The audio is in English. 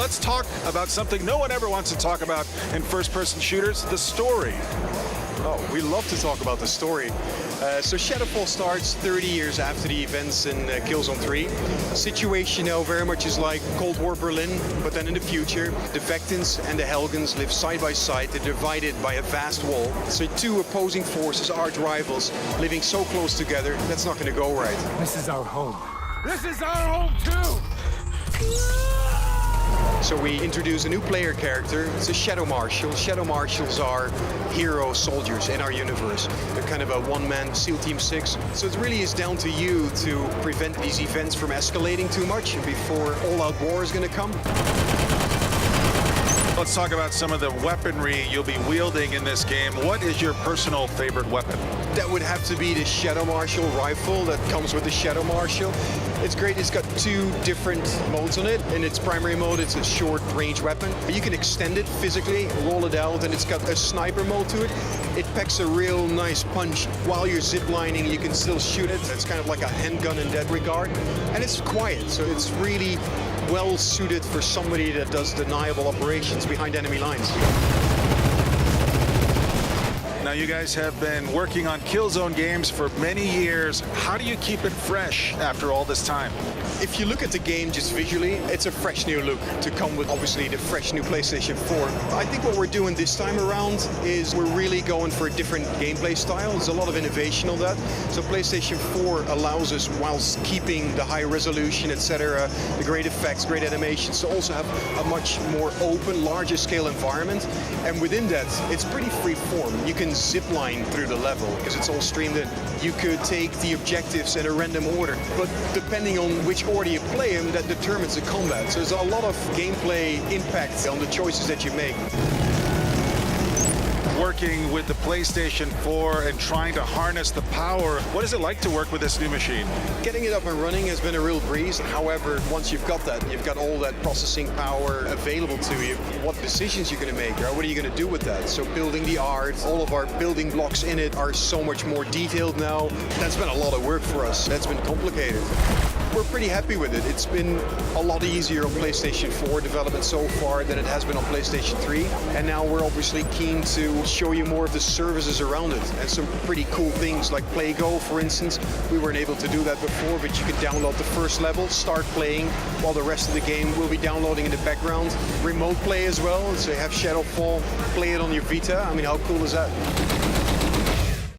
let's talk about something no one ever wants to talk about in first-person shooters, the story. Oh, we love to talk about the story. So Shadowfall starts 30 years after the events in Killzone 3. The situation now very much is like Cold War Berlin, but then in the future, the Vectans and the Helgens live side by side. They're divided by a vast wall. So two opposing forces, arch rivals, living so close together, that's not going to go right. This is our home. This is our home too! So we introduce a new player character. It's a Shadow Marshal. Shadow Marshals are hero soldiers in our universe. They're kind of a one-man SEAL Team 6. So it really is down to you to prevent these events from escalating too much before all-out war is going to come. Let's talk about some of the weaponry you'll be wielding in this game. What is your personal favorite weapon? That would have to be the Shadow Marshal rifle that comes with the Shadow Marshal. It's great, it's got two different modes on it. In its primary mode, it's a short-range weapon. You can extend it physically, roll it out, and it's got a sniper mode to it. It packs a real nice punch. While you're ziplining, you can still shoot it. It's kind of like a handgun in that regard. And it's quiet, so it's really well suited for somebody that does deniable operations behind enemy lines. Now, you guys have been working on Killzone games for many years. How do you keep it fresh after all this time? If you look at the game just visually, it's a fresh new look to come with obviously the fresh new PlayStation 4. I think what we're doing this time around is we're really going for a different gameplay style. There's a lot of innovation on that. So PlayStation 4 allows us, whilst keeping the high resolution, etc., the great effects, great animations, to also have a much more open, larger scale environment. And within that, it's pretty free form. You can zip line through the level because it's all streamed in. You could take the objectives in a random order, but depending on which order you play them, that determines the combat. So there's a lot of gameplay impact on the choices that you make. Working with the PlayStation 4 and trying to harness the power, what is it like to work with this new machine? Getting it up and running has been a real breeze. However, once you've got that, you've got all that processing power available to you. What decisions you're going to make, right? What are you going to do with that? So building the art, all of our building blocks in it are so much more detailed now. That's been a lot of work for us. That's been complicated. We're pretty happy with it. It's been a lot easier on PlayStation 4 development so far than it has been on PlayStation 3. And now we're obviously keen to show you more of the services around it and some pretty cool things like Play Go, for instance. We weren't able to do that before, but you can download the first level, start playing, while the rest of the game will be downloading in the background. Remote play as well, so you have Shadowfall, play it on your Vita. I mean, how cool is that?